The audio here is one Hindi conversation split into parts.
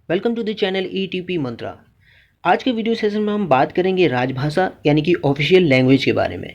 Welcome to the channel ETP Mantra. आज के वीडियो सेशन में हम बात करेंगे राजभाषा यानी कि ऑफिशियल लैंग्वेज के बारे में।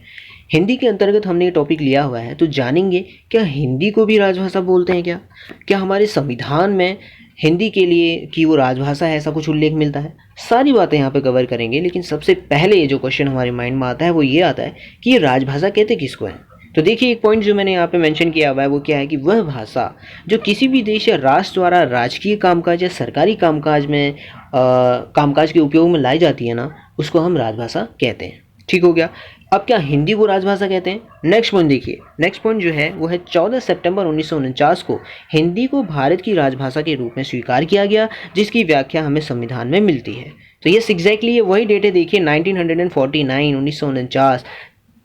हिंदी के अंतर्गत हमने ये टॉपिक लिया हुआ है, तो जानेंगे क्या हिंदी को भी राजभाषा बोलते हैं क्या हमारे संविधान में हिंदी के लिए कि वो राजभाषा है ऐसा कुछ उल्लेख मिलता है। सारी बातें यहाँ पे कवर करेंगे, लेकिन सबसे पहले ये जो क्वेश्चन हमारे माइंड में आता है वो ये आता है कि ये राजभाषा कहते किसको है। तो देखिए, एक पॉइंट जो मैंने यहाँ पे मेंशन किया हुआ है वो क्या है कि वह भाषा जो किसी भी देश या राष्ट्र द्वारा राजकीय कामकाज या सरकारी कामकाज में कामकाज के उपयोग में लाई जाती है ना, उसको हम राजभाषा कहते हैं। ठीक हो गया। अब क्या हिंदी को राजभाषा कहते हैं? नेक्स्ट पॉइंट देखिए, नेक्स्ट पॉइंट जो है वो है 14 सितंबर 1949 को हिंदी को भारत की राजभाषा के रूप में स्वीकार किया गया, जिसकी व्याख्या हमें संविधान में मिलती है। तो ये एग्जैक्टली ये वही डेट है। देखिए 1949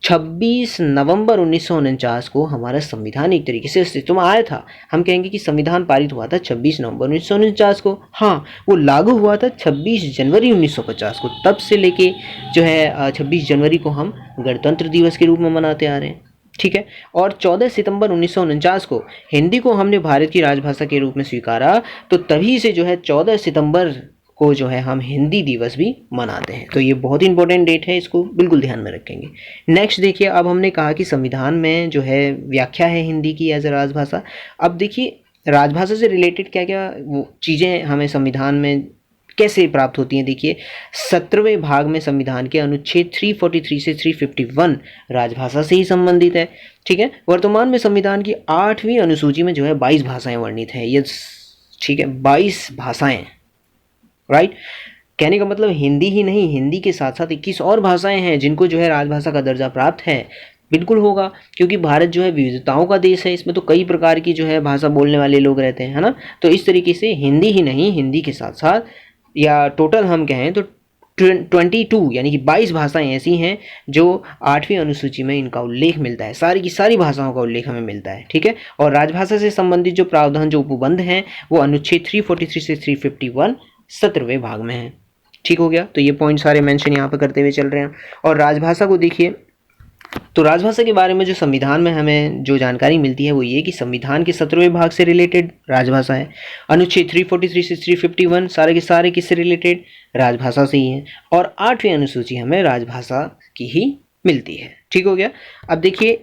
26 नवंबर 1949 को हमारा संविधान एक तरीके से अस्तित्व में आया था। हम कहेंगे कि संविधान पारित हुआ था 26 नवंबर 1949 को। हाँ, वो लागू हुआ था 26 जनवरी 1950 को। तब से लेके जो है 26 जनवरी को हम गणतंत्र दिवस के रूप में मनाते आ रहे हैं। ठीक है। और 14 सितंबर 1949 को हिंदी को हमने भारत की राजभाषा के रूप में स्वीकारा, तो तभी से जो है 14 सितंबर को जो है हम हिंदी दिवस भी मनाते हैं। तो ये बहुत इंपॉर्टेंट डेट है, इसको बिल्कुल ध्यान में रखेंगे। नेक्स्ट देखिए, अब हमने कहा कि संविधान में जो है व्याख्या है हिंदी की एज ए राजभाषा। अब देखिए राजभाषा से रिलेटेड क्या क्या वो चीज़ें हमें संविधान में कैसे प्राप्त होती हैं। देखिए 17वें भाग में संविधान के अनुच्छेद 343 से 351 राजभाषा से ही संबंधित है। ठीक है। वर्तमान में संविधान की 8वीं अनुसूची में जो है 22 भाषाएं वर्णित है। ये ठीक है, 22 भाषाएं, राइट। कहने का मतलब हिंदी ही नहीं, हिंदी के साथ साथ 21 और भाषाएं हैं जिनको जो है राजभाषा का दर्जा प्राप्त है। बिल्कुल होगा, क्योंकि भारत जो है विविधताओं का देश है। इसमें तो कई प्रकार की जो है भाषा बोलने वाले लोग रहते हैं, है ना। तो इस तरीके से हिंदी ही नहीं, हिंदी के साथ साथ या टोटल हम कहें तो 22 यानी कि 22 भाषाएं ऐसी हैं जो 8वीं अनुसूची में इनका उल्लेख मिलता है। सारी की सारी भाषाओं का उल्लेख हमें मिलता है। ठीक है। और राजभाषा से संबंधित जो प्रावधान, जो उपबंध हैं, वो अनुच्छेद 343 से 351 17वें भाग में है। ठीक हो गया। तो ये पॉइंट सारे मेंशन यहाँ पे करते हुए चल रहे हैं। और राजभाषा को देखिए, तो राजभाषा के बारे में जो संविधान में हमें जो जानकारी मिलती है वो ये कि संविधान के 17वें भाग से रिलेटेड राजभाषा है। अनुच्छेद 343 से 351 सारे के सारे किससे रिलेटेड? राजभाषा से ही है। और 8वीं अनुसूची हमें राजभाषा की ही मिलती है। ठीक हो गया। अब देखिए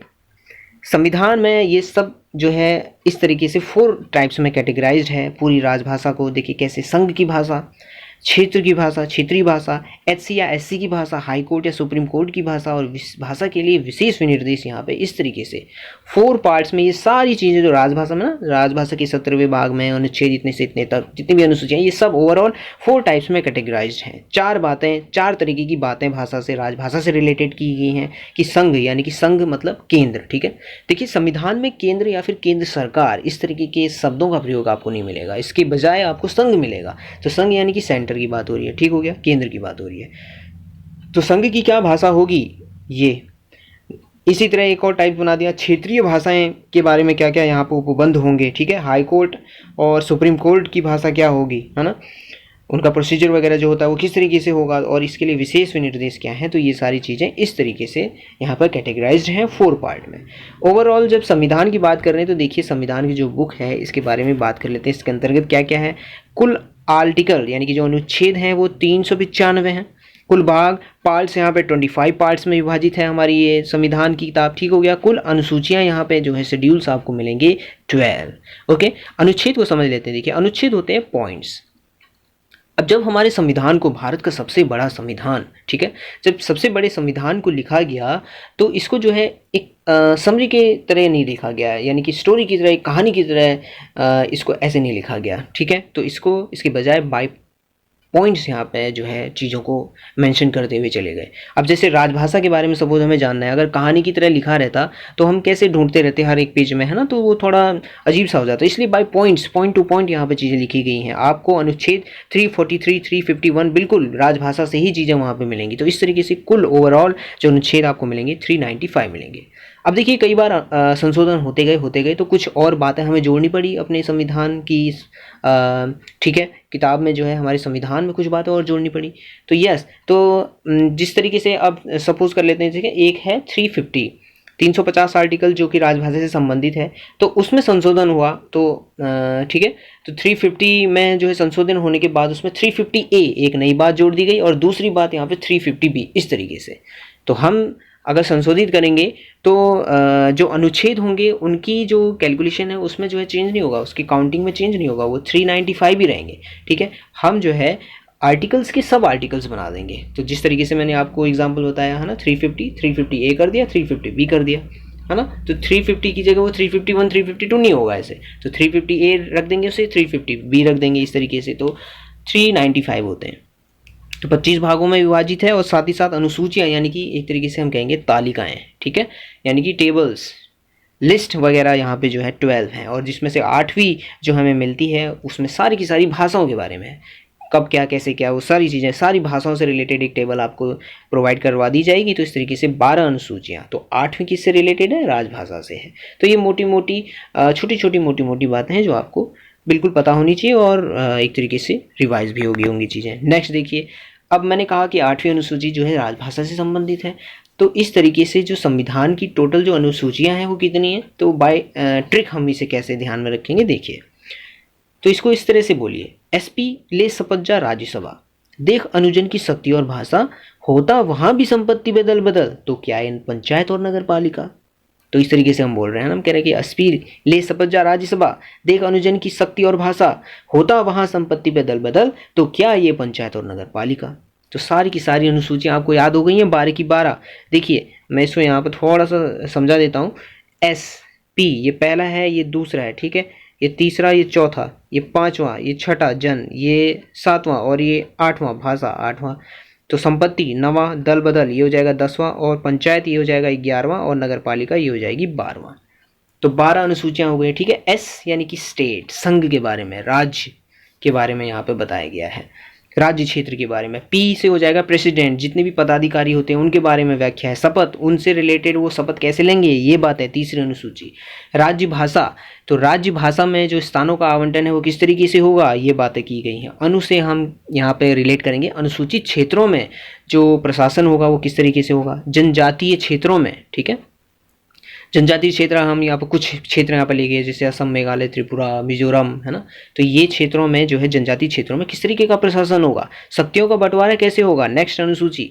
संविधान में ये सब जो है इस तरीके से 4 टाइप्स में कैटेगराइज्ड है पूरी राजभाषा को। देखिए कैसे: संघ की भाषा, क्षेत्र की भाषा, क्षेत्रीय भाषा, एचसी या एससी की भाषा, हाई कोर्ट या सुप्रीम कोर्ट की भाषा, और भाषा के लिए विशेष विनिर्देश। यहाँ पे इस तरीके से 4 पार्ट्स में ये सारी चीज़ें जो राजभाषा में ना, राजभाषा के 17वें भाग में अनुच्छेद इतने से इतने तक जितनी भी अनुसूचियाँ, ये सब ओवरऑल 4 टाइप्स में कैटेगराइज्ड हैं। 4 तरीके की बातें भाषा से, राजभाषा से रिलेटेड की गई हैं। कि संघ यानी कि संघ मतलब केंद्र। ठीक है। देखिए संविधान में केंद्र या फिर केंद्र सरकार इस तरीके के शब्दों का प्रयोग आपको नहीं मिलेगा, इसके बजाय आपको संघ मिलेगा। तो संघ यानी कि सेंटर की बात हो रही है। ठीक हो गया। केंद्र की बात हो रही है। तो संघ की क्या भाषा होगी ये। इसी तरह एक और टाइप बना दिया, क्षेत्रीय भाषाएं के बारे में क्या क्या यहाँ पर उपबंध होंगे। ठीक है। हाई कोर्ट और सुप्रीम कोर्ट की भाषा क्या होगी, है ना, उनका प्रोसीजर वगैरह जो होता है वो किस तरीके से होगा, और इसके लिए विशेष विनिर्देश क्या है। तो ये सारी चीज़ें इस तरीके से यहाँ पर कैटेगराइज्ड हैं 4 पार्ट में। ओवरऑल जब संविधान की बात कर रहे हैं तो देखिए संविधान की जो बुक है इसके बारे में बात कर लेते हैं। इसके अंतर्गत क्या क्या है। कुल आर्टिकल यानी कि जो अनुच्छेद हैं वो 395 हैं। कुल भाग पार्ट्स यहाँ पे 25 पार्ट्स में विभाजित है हमारी ये संविधान की किताब। ठीक हो गया। कुल अनुसूचियाँ यहाँ पे जो है शेड्यूल्स आपको मिलेंगे 12। ओके, अनुच्छेद को समझ लेते हैं। देखिए अनुच्छेद होते हैं पॉइंट्स। अब जब हमारे संविधान को, भारत का सबसे बड़ा संविधान, ठीक है, जब सबसे बड़े संविधान को लिखा गया तो इसको जो है एक समरी के तरह नहीं लिखा गया, यानी कि स्टोरी की तरह, एक कहानी की तरह इसको ऐसे नहीं लिखा गया। ठीक है। तो इसको इसके बजाय बाय पॉइंट्स यहाँ पे जो है चीज़ों को मेंशन करते हुए चले गए। अब जैसे राजभाषा के बारे में सपोज हमें जानना है, अगर कहानी की तरह लिखा रहता तो हम कैसे ढूंढते रहते हर एक पेज में, है ना, तो वो थोड़ा अजीब सा हो जाता है। इसलिए by points, point to point यहाँ पे चीज़ें लिखी गई हैं। आपको अनुच्छेद 343, 351 बिल्कुल राजभाषा से ही चीज़ें वहाँ पर मिलेंगी। तो इस तरीके से कुल ओवरऑल जो अनुच्छेद आपको मिलेंगे 395 मिलेंगे। अब देखिए कई बार संशोधन होते गए तो कुछ और बातें हमें जोड़नी पड़ी अपने संविधान की। ठीक है, किताब में जो है हमारे संविधान में कुछ बातें और जोड़नी पड़ी। तो यस, तो जिस तरीके से अब सपोज कर लेते हैं, ठीक है, एक है 350 350 आर्टिकल जो कि राजभाषा से संबंधित है, तो उसमें संशोधन हुआ। तो ठीक है, तो 350 में जो है संशोधन होने के बाद उसमें 350A एक नई बात जोड़ दी गई और दूसरी बात यहाँ पे 350B, इस तरीके से। तो हम अगर संशोधित करेंगे तो जो अनुच्छेद होंगे उनकी जो कैलकुलेशन है उसमें जो है चेंज नहीं होगा, उसकी काउंटिंग में चेंज नहीं होगा, वो 395 ही रहेंगे। ठीक है, हम जो है आर्टिकल्स के सब आर्टिकल्स बना देंगे। तो जिस तरीके से मैंने आपको एग्जांपल बताया है ना, 350 A कर दिया, 350B कर दिया, है ना। तो 350 की जगह वो 351 352 नहीं होगा ऐसे, तो 350A रख देंगे, उसे 350B रख देंगे, इस तरीके से। तो 395 होते हैं। तो 25 भागों में विभाजित है और साथ ही साथ अनुसूचियाँ यानी कि एक तरीके से हम कहेंगे तालिकाएँ, ठीक है, यानी कि टेबल्स, लिस्ट वगैरह यहाँ पे जो है 12 हैं, और जिसमें से 8वीं जो हमें मिलती है उसमें सारी की सारी भाषाओं के बारे में है, कब क्या कैसे क्या, वो सारी चीज़ें सारी भाषाओं से रिलेटेड एक टेबल आपको प्रोवाइड करवा दी जाएगी। तो इस तरीके से 12 अनुसूचियाँ। तो 8वीं किससे रिलेटेड है? राजभाषा से है। तो ये मोटी मोटी छोटी छोटी मोटी मोटी बातें हैं जो आपको बिल्कुल पता होनी चाहिए और एक तरीके से रिवाइज भी होंगी चीज़ें। नेक्स्ट देखिए, अब मैंने कहा कि 8वीं अनुसूची जो है राजभाषा से संबंधित है। तो इस तरीके से जो संविधान की टोटल जो अनुसूचियाँ हैं वो कितनी हैं, तो बाय ट्रिक हम इसे कैसे ध्यान में रखेंगे, देखिए। तो इसको इस तरह से बोलिए, एसपी ले शपथ जा राज्यसभा, देख अनुजन की शक्ति और भाषा, होता वहां भी संपत्ति बदल बदल, तो क्या इन पंचायत और नगर पालिका। तो इस तरीके से हम बोल रहे हैं, हम कह रहे हैं कि एसपी ले शपथ जा राज्यसभा, देख अनुजन की शक्ति और भाषा, होता वहां संपत्ति बदल बदल, तो क्या ये पंचायत और नगर पालिका। तो सारी की सारी अनुसूचियां आपको याद हो गई हैं 12 की 12। देखिए मैं इसको यहाँ पर थोड़ा सा समझा देता हूँ। एस पी ये पहला है, ये दूसरा है, ठीक है, ये तीसरा, ये चौथा, ये पांचवा, ये छठा जन, ये सातवां और ये आठवां भाषा आठवां। तो संपत्ति नवा, दल बदल ये हो जाएगा 10वां, और पंचायत ये हो जाएगा 11वां, और नगर पालिका ये हो जाएगी 12वां। तो 12 अनुसूचियां हो गई, ठीक है। एस यानी कि स्टेट, संघ के बारे में, राज्य के बारे में यहाँ पे बताया गया है, राज्य क्षेत्र के बारे में। पी से हो जाएगा प्रेसिडेंट, जितने भी पदाधिकारी होते हैं उनके बारे में व्याख्या है। शपथ, उनसे रिलेटेड वो शपथ कैसे लेंगे ये बात है, तीसरी अनुसूची। राज्य भाषा, तो राज्य भाषा में जो स्थानों का आवंटन है वो किस तरीके से होगा, ये बातें की गई हैं। अनु से हम यहाँ पे रिलेट करेंगे, अनुसूचित क्षेत्रों में जो प्रशासन होगा वो किस तरीके से होगा। जनजातीय क्षेत्रों में, ठीक है, जनजातीय क्षेत्र हम यहाँ पर कुछ क्षेत्र यहाँ पर ले गए, जैसे असम, मेघालय, त्रिपुरा, मिजोरम, है ना। तो ये क्षेत्रों में जो है जनजातीय क्षेत्रों में किस तरीके का प्रशासन होगा, शक्तियों का बंटवारा कैसे होगा। नेक्स्ट अनुसूची,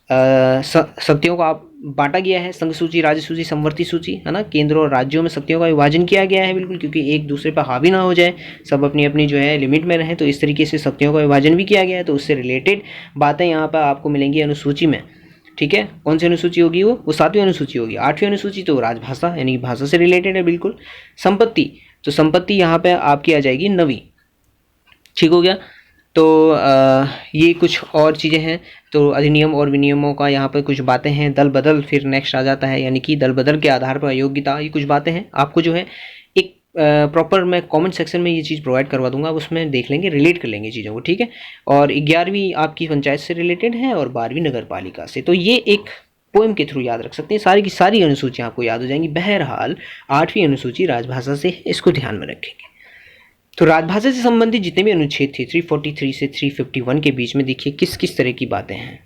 शक्तियों को आप बांटा गया है, संघ सूची, राज्य सूची, समवर्ती सूची, है ना। केंद्र और राज्यों में शक्तियों का विभाजन किया गया है, बिल्कुल, क्योंकि एक दूसरे पर हावी ना हो जाए, सब अपनी अपनी जो है लिमिट में रहें। तो इस तरीके से शक्तियों का विभाजन भी किया गया है। तो उससे रिलेटेड बातें यहाँ पर आपको मिलेंगी अनुसूची में, ठीक है। कौन सी अनुसूची होगी वो 7वीं अनुसूची होगी। 8वीं अनुसूची तो राजभाषा यानी कि भाषा से रिलेटेड है, बिल्कुल। संपत्ति, तो संपत्ति यहाँ पे आपकी आ जाएगी 9वीं, ठीक हो गया। तो ये कुछ और चीज़ें हैं। तो अधिनियम और विनियमों का यहाँ पर कुछ बातें हैं। दल बदल फिर नेक्स्ट आ जाता है, यानी कि दल बदल के आधार पर अयोग्यता, ये कुछ बातें हैं। आपको जो है एक प्रॉपर मैं कमेंट सेक्शन में ये चीज़ प्रोवाइड करवा दूंगा, आप उसमें देख लेंगे, रिलेट कर लेंगे चीज़ों को, ठीक है। और 11वीं आपकी पंचायत से रिलेटेड है और 12वीं नगर पालिका से। तो ये एक पोएम के थ्रू याद रख सकते हैं, सारी की सारी अनुसूचियाँ आपको याद हो जाएंगी। बहरहाल 8वीं अनुसूची राजभाषा से है, इसको ध्यान में रखेंगे। तो राजभाषा से संबंधित जितने भी अनुच्छेद थे 343 से 351 के बीच में, देखिए किस किस तरह की बातें हैं।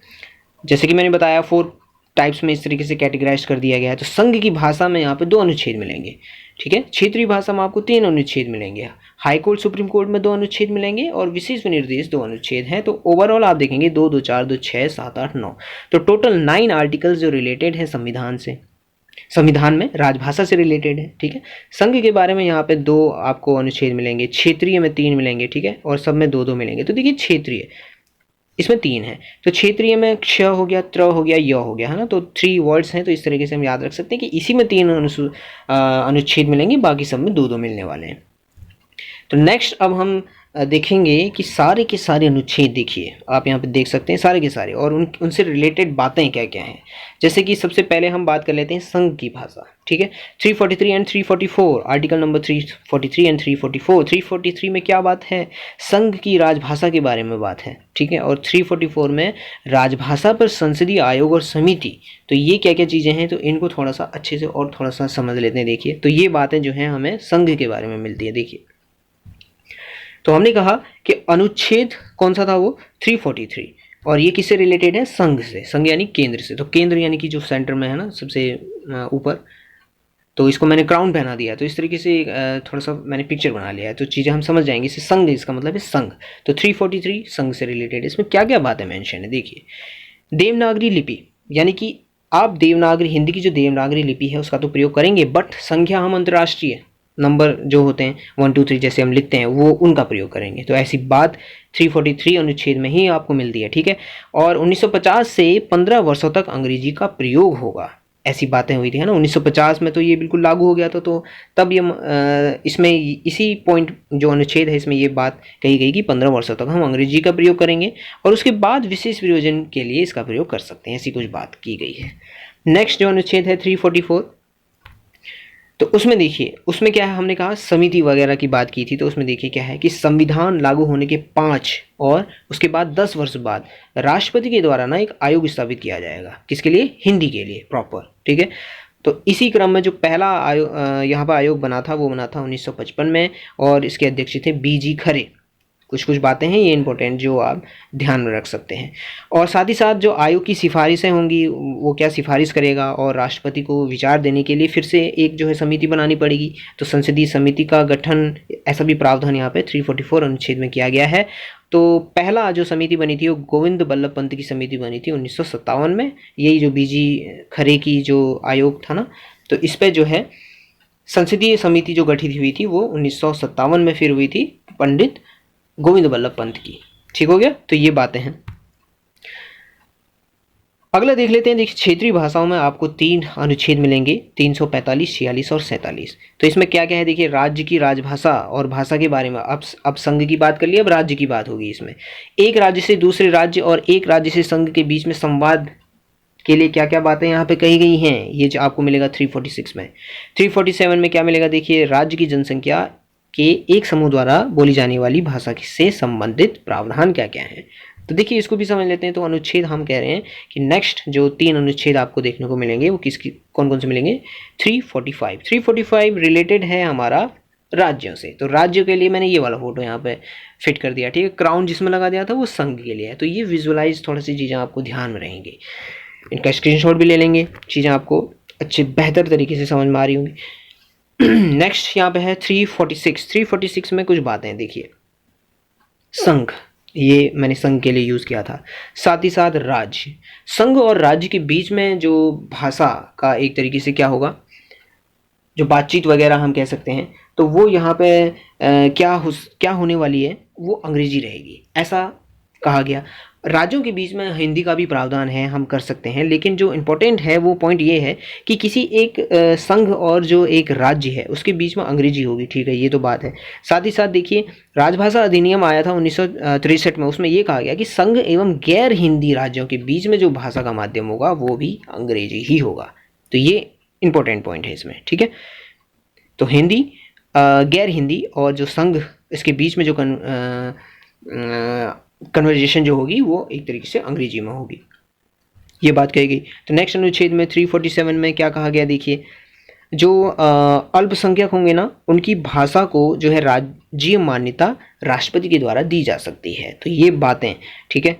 जैसे कि मैंने बताया 4 टाइप्स में इस तरीके से कैटेगराइज कर दिया गया है। तो संघ की भाषा में यहाँ पे 2 अनुच्छेद मिलेंगे, ठीक है। क्षेत्रीय भाषा में आपको 3 अनुच्छेद मिलेंगे। हाई कोर्ट, सुप्रीम कोर्ट में 2 अनुच्छेद मिलेंगे और विशेष विनिर्देश 2 अनुच्छेद हैं। तो ओवरऑल आप देखेंगे 2, 2, 4, 2, 6, 7, 8, 9, तो टोटल 9 आर्टिकल्स जो रिलेटेड है संविधान से, संविधान में राजभाषा से रिलेटेड है, ठीक है। संघ के बारे में यहाँ पे 2 आपको अनुच्छेद मिलेंगे, क्षेत्रीय में 3 मिलेंगे, ठीक है, और सब में 2-2 मिलेंगे। तो देखिए क्षेत्रीय, इसमें 3 है। तो क्षेत्रीय में क्ष हो गया, त्र हो गया, य हो गया, है ना। तो 3 वर्ड्स हैं। तो इस तरीके से हम याद रख सकते हैं कि इसी में 3 अनुच्छेद मिलेंगे, बाकी सब में 2-2 मिलने वाले हैं। तो नेक्स्ट अब हम देखेंगे कि सारे के सारे अनुच्छेद, देखिए आप यहाँ पे देख सकते हैं सारे के सारे, और उनसे रिलेटेड बातें क्या क्या हैं। जैसे कि सबसे पहले हम बात कर लेते हैं संघ की भाषा, ठीक है। 343 एंड 344, आर्टिकल नंबर 343 एंड 344। 343 में क्या बात है, संघ की राजभाषा के बारे में बात है, ठीक है। और 344 में राजभाषा पर संसदीय आयोग और समिति। तो ये क्या क्या चीज़ें हैं, तो इनको थोड़ा सा अच्छे से और थोड़ा सा समझ लेते हैं। देखिए तो ये बातें जो हैं हमें संघ के बारे में मिलती है। देखिए तो हमने कहा कि अनुच्छेद कौन सा था, वो 343। और ये किससे रिलेटेड है? संघ से। संघ यानी केंद्र से, तो केंद्र यानी कि जो सेंटर में है ना सबसे ऊपर, तो इसको मैंने क्राउन पहना दिया। तो इस तरीके से थोड़ा सा मैंने पिक्चर बना लिया है, तो चीज़ें हम समझ जाएंगे। इससे संघ, इसका मतलब है संघ। तो 343 संघ से रिलेटेड। इसमें क्या क्या बातें मेंशन है देखिए। देवनागरी लिपि, यानी कि आप देवनागरी, हिंदी की जो देवनागरी लिपि है उसका तो प्रयोग करेंगे, बट संख्या हम अंतर्राष्ट्रीय नंबर जो होते हैं 1 2 3 जैसे हम लिखते हैं वो उनका प्रयोग करेंगे। तो ऐसी बात 343 अनुच्छेद में ही आपको मिलती है, ठीक है। और 1950 से 15 वर्षों तक अंग्रेजी का प्रयोग होगा, ऐसी बातें हुई थी, है ना। 1950 में तो ये बिल्कुल लागू हो गया था, तो तब ये इसमें इसी पॉइंट जो अनुच्छेद है इसमें ये बात कही गई कि 15 वर्षों तक हम अंग्रेजी का प्रयोग करेंगे और उसके बाद विशेष प्रयोजन के लिए इसका प्रयोग कर सकते हैं, ऐसी कुछ बात की गई है। नेक्स्ट जो अनुच्छेद है 344, तो उसमें देखिए, उसमें क्या है, हमने कहा समिति वगैरह की बात की थी, तो उसमें देखिए क्या है कि संविधान लागू होने के 5 और उसके बाद 10 वर्ष बाद राष्ट्रपति के द्वारा ना एक आयोग स्थापित किया जाएगा, किसके लिए? हिंदी के लिए प्रॉपर, ठीक है। तो इसी क्रम में जो पहला आयोग यहाँ पर आयोग बना था वो बना था 1955 में, और इसके अध्यक्ष थे BG खरे। कुछ कुछ बातें हैं ये इंपॉर्टेंट जो आप ध्यान में रख सकते हैं। और साथ ही साथ जो आयोग की सिफारिशें होंगी वो क्या सिफारिश करेगा, और राष्ट्रपति को विचार देने के लिए फिर से एक जो है समिति बनानी पड़ेगी, तो संसदीय समिति का गठन, ऐसा भी प्रावधान यहाँ पे 344 अनुच्छेद में किया गया है। तो पहला जो समिति बनी थी वो गोविंद बल्लभ पंत की समिति बनी थी 1957 में। यही जो BG खरे की जो आयोग था ना, तो इस पर जो है संसदीय समिति जो गठित हुई थी वो 1957 में फिर हुई थी पंडित गोविंद बल्लभ पंत की, ठीक हो गया। तो ये बातें हैं। अगला देख लेते हैं। देखिए, क्षेत्रीय भाषाओं में आपको 3 अनुच्छेद मिलेंगे, 345, 46 और 47। तो इसमें क्या क्या है देखिए, राज्य की राजभाषा और भाषा के बारे में। अब संघ की बात कर ली, अब राज्य की बात होगी। इसमें एक राज्य से दूसरे राज्य और एक राज्य से संघ के बीच में संवाद के लिए क्या क्या बातें यहाँ पे कही गई हैं, ये जो आपको मिलेगा 346 में। 347 में क्या मिलेगा देखिए, राज्य की जनसंख्या के एक समूह द्वारा बोली जाने वाली भाषा से संबंधित प्रावधान क्या क्या है। तो देखिए इसको भी समझ लेते हैं। तो अनुच्छेद हम कह रहे हैं कि नेक्स्ट जो 3 अनुच्छेद आपको देखने को मिलेंगे वो किसकी, कौन कौन से मिलेंगे? 345 रिलेटेड है हमारा राज्यों से। तो राज्य के लिए मैंने ये वाला फोटो यहाँ पे फिट कर दिया, ठीक है। क्राउन जिसमें लगा दिया था वो संघ के लिए है। तो ये विजुअलाइज थोड़ी सी चीज़ें आपको ध्यान में रहेंगी, इनका स्क्रीनशॉट भी ले लेंगे, चीज़ें आपको अच्छे बेहतर तरीके से समझ में आ रही होंगी। नेक्स्ट यहाँ पे है 346 में कुछ बातें देखिए। संघ, ये मैंने संघ के लिए यूज़ किया था। साथ ही साथ राज्य, संघ और राज्य के बीच में जो भाषा का एक तरीके से क्या होगा, जो बातचीत वगैरह हम कह सकते हैं, तो वो यहाँ पे क्या होने वाली है, वो अंग्रेजी रहेगी, ऐसा कहा गया। राज्यों के बीच में हिंदी का भी प्रावधान है, हम कर सकते हैं, लेकिन जो इम्पोर्टेंट है वो पॉइंट ये है कि किसी एक संघ और जो एक राज्य है उसके बीच में अंग्रेजी होगी, ठीक है, ये तो बात है। साथ ही साथ देखिए, राजभाषा अधिनियम आया था 1963 में, उसमें ये कहा गया कि संघ एवं गैर हिंदी राज्यों के बीच में जो भाषा का माध्यम होगा वो भी अंग्रेजी ही होगा। तो ये इंपॉर्टेंट पॉइंट है इसमें, ठीक है। तो हिंदी, गैर हिंदी और जो संघ, इसके बीच में जो कन्वर्जेशन जो होगी वो एक तरीके से अंग्रेजी में होगी, ये बात कही गई। तो नेक्स्ट अनुच्छेद में 347 में क्या कहा गया देखिए, जो अल्पसंख्यक होंगे ना उनकी भाषा को जो है राज्य मान्यता राष्ट्रपति के द्वारा दी जा सकती है। तो ये बातें, ठीक है,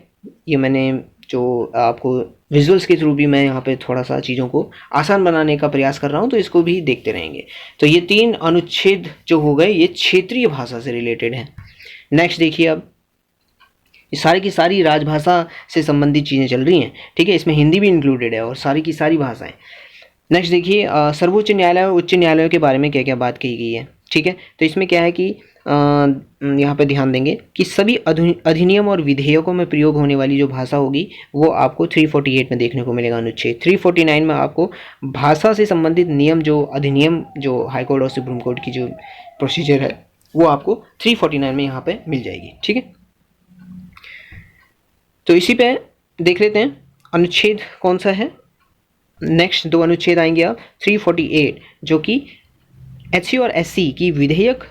ये मैंने जो आपको विजुअल्स के थ्रू भी मैं यहाँ पे थोड़ा सा चीज़ों को आसान बनाने का प्रयास कर रहा हूँ, तो इसको भी देखते रहेंगे। तो ये 3 अनुच्छेद जो हो गए ये क्षेत्रीय भाषा से रिलेटेड हैं। नेक्स्ट देखिए, अब सारी की सारी राजभाषा से संबंधित चीज़ें चल रही हैं, ठीक है, इसमें हिंदी भी इंक्लूडेड है और सारी की सारी भाषाएं। नेक्स्ट देखिए, सर्वोच्च न्यायालय और उच्च न्यायालयों के बारे में क्या क्या बात कही गई है, ठीक है। तो इसमें क्या है कि यहाँ पे ध्यान देंगे कि सभी अधिनियम और विधेयकों में प्रयोग होने वाली जो भाषा होगी वो आपको 348 में देखने को मिलेगा अनुच्छेद। 349 में आपको भाषा से संबंधित नियम, जो अधिनियम, जो हाईकोर्ट और सुप्रीम कोर्ट की जो प्रोसीजर है वो आपको 349 में यहाँ पे मिल जाएगी, ठीक है। तो इसी पे देख लेते हैं अनुच्छेद कौन सा है। नेक्स्ट 2 अनुच्छेद आएंगे अब 348, जो कि HC और SC की विधेयक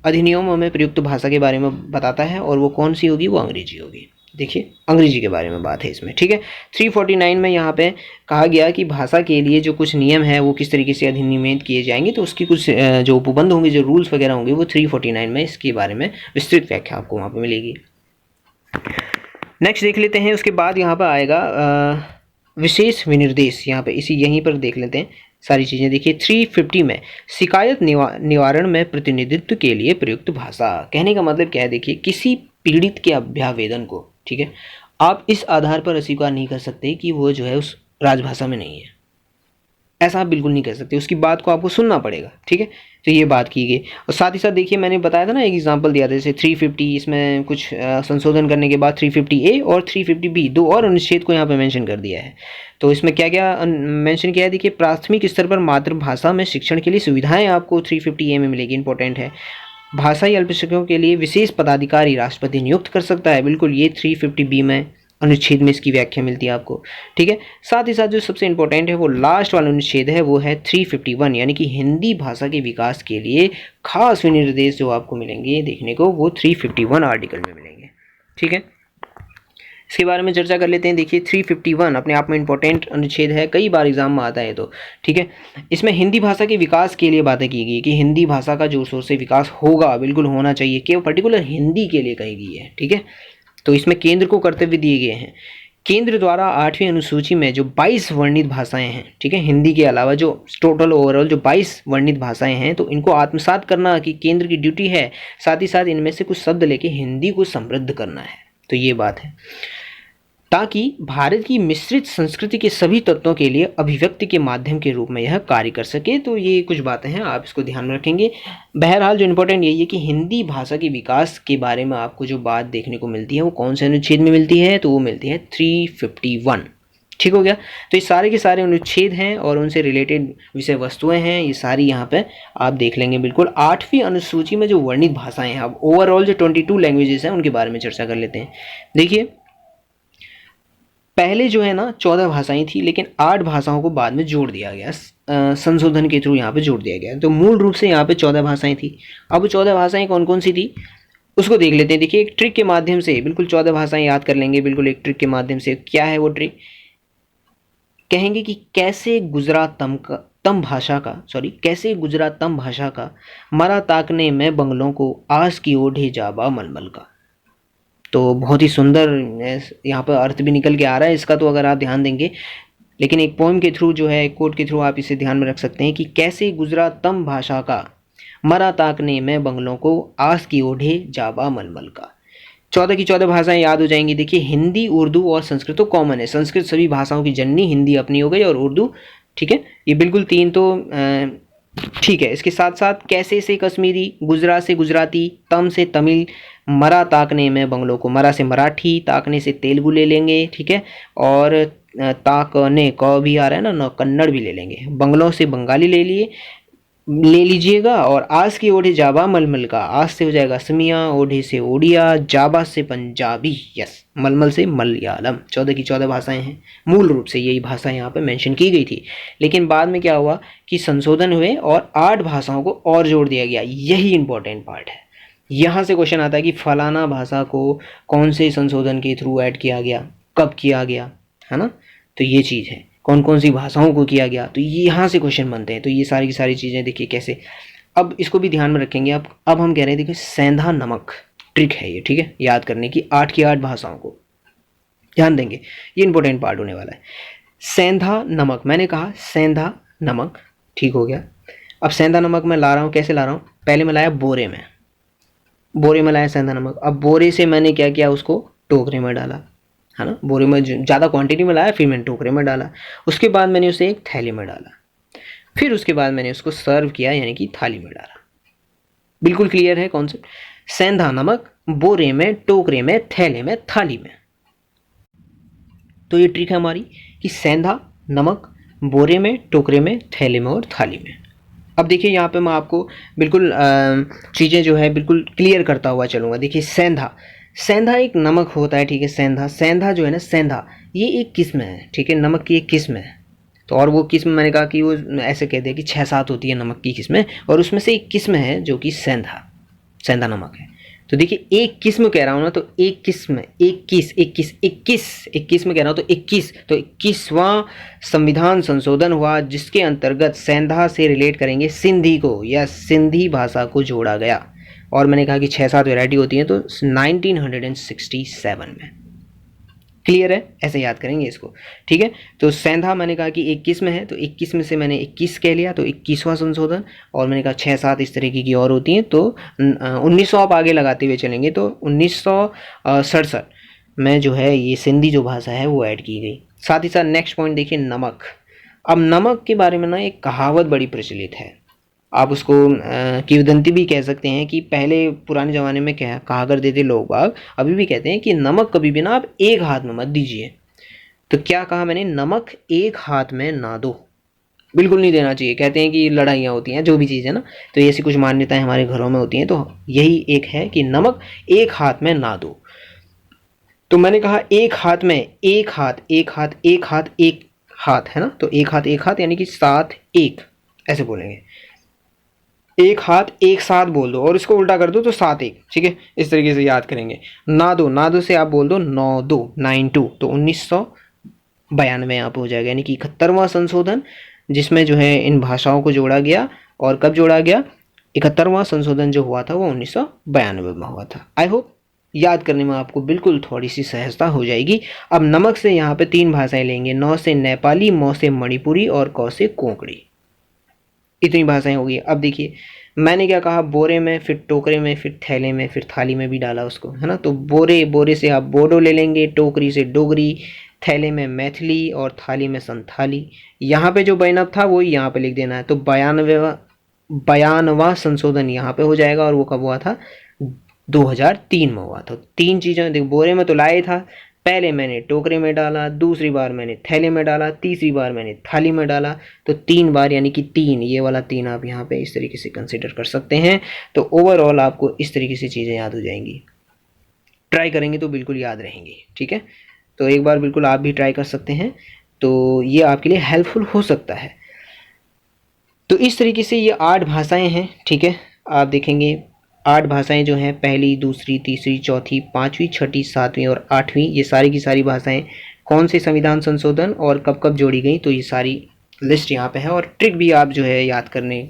अधिनियमों में प्रयुक्त भाषा के बारे में बताता है, और वो कौन सी होगी, वो अंग्रेजी होगी। देखिए अंग्रेजी के बारे में बात है इसमें, ठीक है। 349 में यहाँ पे कहा गया कि भाषा के लिए जो कुछ नियम है वो किस तरीके से अधिनियमित किए जाएंगे, तो उसकी कुछ जो उपबंध होंगे, जो रूल्स वगैरह होंगे, वो 349 में इसके बारे में विस्तृत व्याख्या आपको वहाँ पर मिलेगी। नेक्स्ट देख लेते हैं, उसके बाद यहाँ पर आएगा विशेष विनिर्देश। यहाँ पे इसी यहीं पर देख लेते हैं सारी चीज़ें। देखिए 350 में शिकायत निवारण में प्रतिनिधित्व के लिए प्रयुक्त भाषा। कहने का मतलब क्या है, देखिए किसी पीड़ित के अभ्यावेदन को, ठीक है, आप इस आधार पर अस्वीकार नहीं कर सकते कि वो जो है उस राजभाषा में नहीं है, ऐसा आप बिल्कुल नहीं कर सकते, उसकी बात को आपको सुनना पड़ेगा, ठीक है। तो ये बात की गई। और साथ ही साथ देखिए मैंने बताया था ना, एक एग्जांपल दिया था, जैसे 350 इसमें कुछ संशोधन करने के बाद 350A और 350B दो और अनुच्छेद को यहाँ पे मेंशन कर दिया है। तो इसमें क्या क्या मेंशन किया है, देखिए प्राथमिक स्तर पर मातृभाषा में शिक्षण के लिए सुविधाएं आपको 350A में मिलेगी, इंपॉर्टेंट है। भाषाई अल्पसंख्यकों के लिए विशेष पदाधिकारी राष्ट्रपति नियुक्त कर सकता है, बिल्कुल ये 350B में अनुच्छेद में इसकी व्याख्या मिलती है आपको, ठीक है। साथ ही साथ जो सबसे इंपॉर्टेंट है वो लास्ट वाला अनुच्छेद है, वो है 351, यानी कि हिंदी भाषा के विकास के लिए खास विनिर्देश जो आपको मिलेंगे देखने को, वो 351 आर्टिकल में मिलेंगे, ठीक है। इसके बारे में चर्चा कर लेते हैं। देखिए 351 अपने आप में इंपॉर्टेंट अनुच्छेद है, कई बार एग्जाम में आता है, तो ठीक है। इसमें हिंदी भाषा के विकास के लिए बातें की गई कि हिंदी भाषा का जोर शोर से विकास होगा, बिल्कुल होना चाहिए, केवल पर्टिकुलर हिंदी के लिए कही गई है, ठीक है। तो इसमें केंद्र को कर्तव्य दिए गए हैं। केंद्र द्वारा 8वीं अनुसूची में जो 22 वर्णित भाषाएं हैं, ठीक है, हिंदी के अलावा जो टोटल ओवरऑल जो 22 वर्णित भाषाएं हैं, तो इनको आत्मसात करना कि केंद्र की ड्यूटी है। साथ ही साथ इनमें से कुछ शब्द लेके हिंदी को समृद्ध करना है, तो ये बात है, ताकि भारत की मिश्रित संस्कृति के सभी तत्वों के लिए अभिव्यक्ति के माध्यम के रूप में यह कार्य कर सके। तो ये कुछ बातें हैं, आप इसको ध्यान में रखेंगे। बहरहाल जो इम्पोर्टेंट यही है कि हिंदी भाषा के विकास के बारे में आपको जो बात देखने को मिलती है वो कौन से अनुच्छेद में मिलती है, तो वो मिलती है 351, ठीक हो गया। तो ये सारे के सारे अनुच्छेद हैं और उनसे रिलेटेड विषय वस्तुएं हैं, ये सारी यहाँ पे आप देख लेंगे बिल्कुल। 8वीं अनुसूची में जो वर्णित भाषाएं हैं, अब ओवरऑल जो 22 लैंग्वेजेस हैं उनके बारे में चर्चा कर लेते हैं। देखिए पहले जो है ना 14 भाषाएं थी, लेकिन 8 भाषाओं को बाद में जोड़ दिया गया, संशोधन के थ्रू यहाँ पे जोड़ दिया गया। तो मूल रूप से यहाँ पे 14 भाषाएं थी। अब 14 भाषाएं कौन कौन सी थी उसको देख लेते हैं। देखिए एक ट्रिक के माध्यम से बिल्कुल 14 भाषाएं याद कर लेंगे, बिल्कुल एक ट्रिक के माध्यम से। क्या है वो ट्रिक, कहेंगे कि कैसे गुजरा तम भाषा का मरा ताकने में बंगलों को आस की ओढ़े जाबा मलमल का। तो बहुत ही सुंदर यहाँ पर अर्थ भी निकल के आ रहा है इसका, तो अगर आप ध्यान देंगे, लेकिन एक पोएम के थ्रू जो है, कोट के थ्रू आप इसे ध्यान में रख सकते हैं कि कैसे गुजरा तम भाषा का मरा ताकने में बंगलों को आस की ओढ़े जाबा मलमल का। 14 की 14 भाषाएं याद हो जाएंगी। देखिए हिंदी, उर्दू और संस्कृत तो कॉमन है, संस्कृत सभी भाषाओं की जननी, हिंदी अपनी हो गई और उर्दू, ठीक है, ये बिल्कुल तीन तो ठीक है। इसके साथ साथ कैसे से कश्मीरी, गुजरा से गुजराती, तम से तमिल, मरा ताकने में बंगलों को, मरा से मराठी, ताकने से तेलुगु ले लेंगे, ठीक है, और ताकने क भी आ रहा है ना, कन्नड़ भी ले लेंगे। बंगलों से बंगाली ले लीजिएगा। और आज की ओढ़े जाबा मलमल का, आज से हो जाएगा असमिया, ओढ़े से ओडिया, जाबा से पंजाबी, यस, मलमल से मलयालम। 14 की 14 भाषाएं हैं, मूल रूप से यही भाषा यहाँ पे मेंशन की गई थी। लेकिन बाद में क्या हुआ कि संशोधन हुए और 8 भाषाओं को और जोड़ दिया गया। यही इंपॉर्टेंट पार्ट है। यहाँ से क्वेश्चन आता है कि फलाना भाषा को कौन से संशोधन के थ्रू ऐड किया गया, कब किया गया, है ना। तो ये चीज़ है, कौन कौन सी भाषाओं को किया गया, तो ये यहाँ से क्वेश्चन बनते हैं। तो ये सारी की सारी चीज़ें देखिए कैसे, अब इसको भी ध्यान में रखेंगे आप। अब हम कह रहे हैं, देखिए सेंधा नमक ट्रिक है ये, ठीक है, याद करने की 8 की 8 भाषाओं को ध्यान देंगे, ये इंपॉर्टेंट पार्ट होने वाला है। सेंधा नमक, मैंने कहा सेंधा नमक, ठीक हो गया। अब सेंधा नमक मैं ला रहा हूँ, कैसे ला रहा हूँ, पहले मैं लाया बोरे में लाया सेंधा नमक। अब बोरे से मैंने क्या किया, उसको टोकरे में डाला, है ना, बोरे में ज़्यादा क्वांटिटी में लाया, फिर मैंने टोकरे में डाला। उसके बाद मैंने उसे एक थैली में डाला, फिर उसके बाद मैंने उसको सर्व किया, यानी कि थाली में डाला। बिल्कुल क्लियर है कॉन्सेप्ट। सेंधा नमक बोरे में, टोकरे में, थैले में, थाली में। तो ये ट्रिक है हमारी कि सेंधा नमक बोरे में, टोकरे में, थैले में और थाली में। अब देखिए यहाँ पे मैं आपको बिल्कुल चीज़ें जो है बिल्कुल क्लियर करता हुआ चलूँगा। देखिए सेंधा एक नमक होता है, ठीक है। सेंधा जो है ना, सेंधा ये एक किस्म है, ठीक है, नमक की एक किस्म है। तो और वो किस्म मैंने कहा कि वो ऐसे कहते हैं कि 6-7 होती है नमक की किस्में, और उसमें से एक किस्म है जो कि सेंधा नमक है। तो देखिए एक किस्म कह रहा हूँ ना, तो एक किस्म, 21 में कह रहा हूँ तो 21, तो 21वां संविधान संशोधन हुआ, जिसके अंतर्गत सेंधा से रिलेट करेंगे सिंधी को या सिंधी भाषा को जोड़ा गया। और मैंने कहा कि 6-7 वैरायटी होती हैं, तो 1967 में, क्लियर है, ऐसे याद करेंगे इसको, ठीक है। तो सेंधा मैंने कहा कि 21 में है, तो 21 में से मैंने 21 कह लिया, तो 21वां संशोधन। और मैंने कहा 6-7 इस तरीके की और होती हैं, तो 1900 आप आगे लगाते हुए चलेंगे, तो 1967 में जो है ये सिंधी जो भाषा है वो ऐड की गई। साथ ही साथ नेक्स्ट पॉइंट देखिए, नमक। अब नमक के बारे में ना एक कहावत बड़ी प्रचलित है, आप उसको किंवदंती भी कह सकते हैं, कि पहले पुराने ज़माने में कहा करते थे लोग बाग, अभी भी कहते हैं कि नमक कभी भी ना आप एक हाथ में मत दीजिए। तो क्या कहा मैंने, नमक एक हाथ में ना दो, बिल्कुल नहीं देना चाहिए। कहते हैं कि लड़ाइयाँ होती हैं जो भी चीज़ है ना, तो ऐसी कुछ मान्यताएं हमारे घरों में होती हैं, तो यही एक है कि नमक एक हाथ में ना दो। तो मैंने कहा एक हाथ में, एक हाथ एक हाथ एक हाथ एक हाथ है ना, तो एक हाथ यानी कि 7 1 ऐसे बोलेंगे। एक हाथ एक साथ बोल दो और इसको उल्टा कर दो तो 7 1, ठीक है, इस तरीके से याद करेंगे। ना दो से आप बोल दो 9 2 9 2, तो 1992 यहाँ पे हो जाएगा, यानी कि 71वां संशोधन, जिसमें जो है इन भाषाओं को जोड़ा गया। और कब जोड़ा गया, 71वां संशोधन जो हुआ था वो 1992 में हुआ था। आई होप याद करने में आपको बिल्कुल थोड़ी सी सहजता हो जाएगी। अब नमक से यहाँ पे 3 भाषाएं लेंगे, नौ से नेपाली, मौ से मणिपुरी और कौ से कोंकणी। इतनी भाषाएं होगी। अब देखिए मैंने क्या कहा, बोरे में, फिर टोकरे में, फिर थैले में, फिर थाली में भी डाला उसको, है ना। तो बोरे से आप बोडो ले लेंगे, टोकरी से डोगरी, थैले में मैथिली और थाली में संथाली। यहाँ पे जो बैनअप था वही यहाँ पे लिख देना है। तो 92वां संशोधन यहाँ पे हो जाएगा, और वो कब हुआ था, 2003 में हुआ था। 3 चीज़ें देख, बोरे में तो लाए था, पहले मैंने टोकरे में डाला, दूसरी बार मैंने थैले में डाला, तीसरी बार मैंने थाली में डाला, तो 3 बार, यानी कि 3, ये वाला 3 आप यहाँ पे इस तरीके से कंसिडर कर सकते हैं। तो ओवरऑल आपको इस तरीके से चीज़ें याद हो जाएंगी, ट्राई करेंगे तो बिल्कुल याद रहेंगी, ठीक है। तो एक बार बिल्कुल आप भी ट्राई कर सकते हैं, तो ये आपके लिए हेल्पफुल हो सकता है। तो इस तरीके से ये 8 भाषाएं हैं, ठीक है। आप देखेंगे 8 भाषाएं जो हैं, पहली, दूसरी, तीसरी, चौथी, पाँचवीं, छठी, सातवीं और आठवीं, ये सारी की सारी भाषाएं कौन से संविधान संशोधन और कब कब जोड़ी गई, तो ये सारी लिस्ट यहाँ पे है। और ट्रिक भी आप जो है याद करने,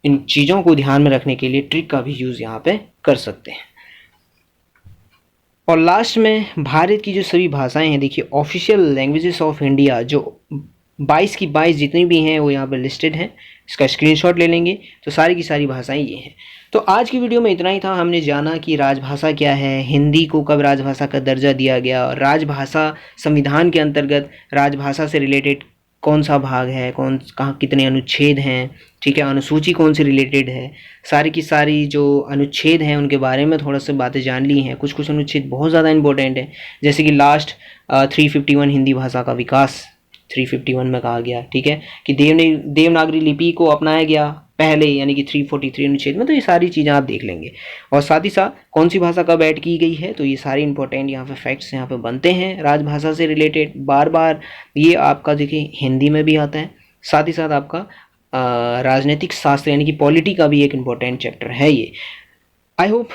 इन चीज़ों को ध्यान में रखने के लिए ट्रिक का भी यूज़ यहाँ पे कर सकते हैं। और लास्ट में भारत की जो सभी भाषाएं हैं, देखिए ऑफिशियल लैंग्वेजेस ऑफ इंडिया जो 22 की 22 जितनी भी हैं वो यहाँ पे लिस्टेड हैं, इसका स्क्रीनशॉट ले लेंगे, तो सारी की सारी भाषाएं ये हैं। तो आज की वीडियो में इतना ही था। हमने जाना कि राजभाषा क्या है, हिंदी को कब राजभाषा का दर्जा दिया गया, और राजभाषा संविधान के अंतर्गत राजभाषा से रिलेटेड कौन सा भाग है, कौन कहाँ कितने अनुच्छेद हैं, ठीक है, अनुसूची कौन से रिलेटेड है, सारी की सारी जो अनुच्छेद हैं उनके बारे में थोड़ा सा बातें जान ली हैं। कुछ कुछ अनुच्छेद बहुत ज़्यादा इंपॉर्टेंट है, जैसे कि लास्ट 351 हिंदी भाषा का विकास 351 में कहा गया, ठीक है, कि देवनागरी लिपि को अपनाया गया पहले, यानी कि 343 अनुच्छेद में। तो ये सारी चीज़ें आप देख लेंगे। और साथ ही साथ कौन सी भाषा कब ऐड की गई है, तो ये सारे इंपॉर्टेंट यहाँ पे फैक्ट्स यहाँ पे बनते हैं राजभाषा से रिलेटेड बार बार। ये आपका देखिए हिंदी में भी आता है, साथ ही साथ आपका राजनीतिक शास्त्र यानी कि पॉलिटी का भी एक इम्पॉर्टेंट चैप्टर है ये। आई होप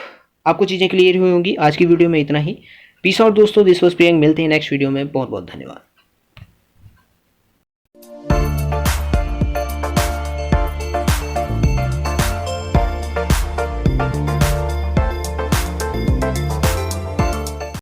आपको चीज़ें क्लियर हुई होंगी। आज की वीडियो में इतना ही। पीस आउट दोस्तों, दिस वाज प्रियंक। मिलते हैं नेक्स्ट वीडियो में। बहुत बहुत धन्यवाद।